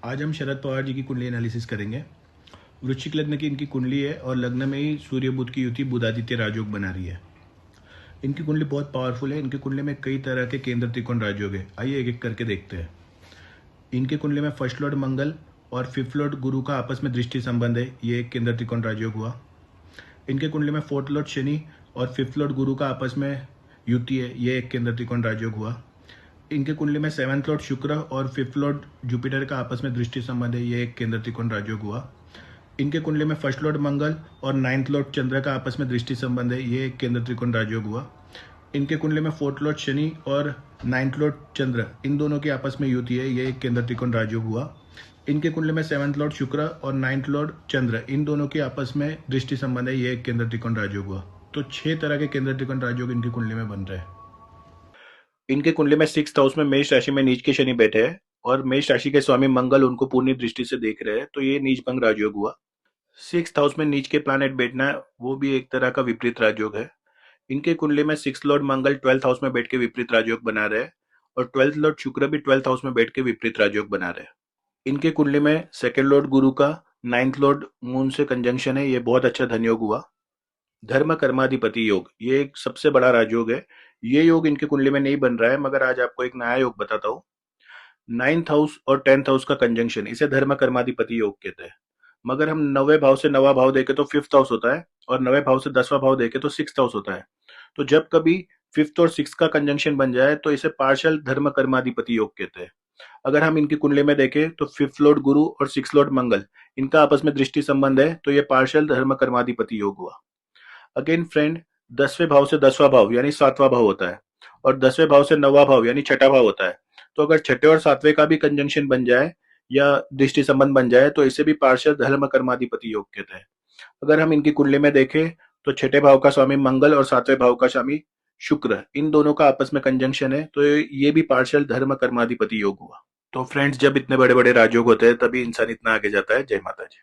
आज हम शरद पवार जी की कुंडली एनालिसिस करेंगे। वृश्चिक लग्न की इनकी कुंडली है और लग्न में ही सूर्य बुध की युति बुध आदित्य राजयोग बना रही है। इनकी कुंडली बहुत पावरफुल है। इनकी कुंडली में कई तरह के केंद्र त्रिकोण राजयोग है। आइए एक एक करके देखते हैं। इनके कुंडली में फर्स्ट लॉर्ड मंगल और फिफ्थ लॉर्ड गुरु का आपस में दृष्टि संबंध है, ये एक केंद्र त्रिकोण राजयोग हुआ। इनके कुंडली में फोर्थ लॉर्ड शनि और फिफ्थ लॉर्ड गुरु का आपस में युति है, ये एक केंद्र त्रिकोण राजयोग हुआ। इनके कुंडली में सेवंथ लॉर्ड शुक्र और फिफ्थ लॉर्ड जुपिटर का आपस में दृष्टि संबंध है, ये एक केंद्र त्रिकोण राजयोग हुआ। इनके कुंडली में फर्स्ट लॉर्ड मंगल और नाइन्थ लॉर्ड चंद्र का आपस में दृष्टि संबंध है, ये एक केंद्र त्रिकोण राजयोग हुआ। इनके कुंडली में फोर्थ लॉर्ड शनि और नाइन्थ लॉर्ड चंद्र, इन दोनों की आपस में युति है, ये एक केंद्र त्रिकोण राजयोग हुआ। इनके कुंडली में सेवंथ लॉर्ड शुक्र और नाइन्थ लॉर्ड चंद्र, इन दोनों की आपस में दृष्टि संबंध है, ये एक केंद्र त्रिकोण राजयोग हुआ। तो 6 तरह के केंद्र त्रिकोण राजयोग इनकी कुंडली में बन रहे हैं। इनके कुंडली में 6th हाउस में मेष राशि में नीच के शनि बैठे हैं और मेष राशि के स्वामी मंगल उनको पूर्ण दृष्टि से देख रहे हैं, तो ये नीच भंग राजयोग हुआ। 6th हाउस में नीच के प्लैनेट बैठना वो भी एक तरह का विपरीत राजयोग है। इनके कुंडली में 6th लॉर्ड मंगल 12th हाउस में बैठ के विपरीत राजयोग बना रहे हैं और 12th लॉर्ड शुक्र भी 12th हाउस में बैठ के विपरीत राजयोग बना रहे हैं। इनके कुंडली में सेकेंड लॉर्ड गुरु का 9th लॉर्ड मून से कंजंक्शन है, ये बहुत अच्छा धन योग हुआ। धर्म कर्माधिपति योग, ये एक सबसे बड़ा राजयोग है। ये योग इनकी कुंडली में नहीं बन रहा है, मगर आज आपको एक नया योग बताता हूँ। 9th हाउस और 10th हाउस का कंजंक्शन, इसे धर्म कर्माधिपति योग कहते हैं। मगर हम 9वें भाव से 9वां भाव देखे तो 5th हाउस होता है और 9वें भाव से 10वां भाव देखे तो 6th हाउस होता है। तो जब कभी 5th और 6th का कंजंक्शन बन जाए तो इसे पार्शियल धर्म कर्माधिपति योग कहते हैं। अगर हम इनकी कुंडली में देखें तो 5th लॉर्ड गुरु और 6th लॉर्ड मंगल, इनका आपस में दृष्टि संबंध है, तो ये पार्शियल धर्म कर्माधिपति योग हुआ। अगेन फ्रेंड, 10वें भाव से 10वां भाव यानी 7वां भाव होता है और 10वें भाव से 9वां भाव यानी छठा भाव होता है। तो अगर छठे और 7वें का भी कंजंक्शन बन जाए या दृष्टि संबंध बन जाए तो इसे भी पार्शियल धर्म कर्माधिपति योग कहते हैं। अगर हम इनकी कुंडली में देखें तो छठे भाव का स्वामी मंगल और 7वें भाव का स्वामी शुक्र, इन दोनों का आपस में कंजंक्शन है, तो ये भी पार्शियल धर्म कर्माधिपति योग हुआ। तो फ्रेंड्स, जब इतने बड़े बड़े राजयोग होते हैं तभी इंसान इतना आगे जाता है। जय माता जी।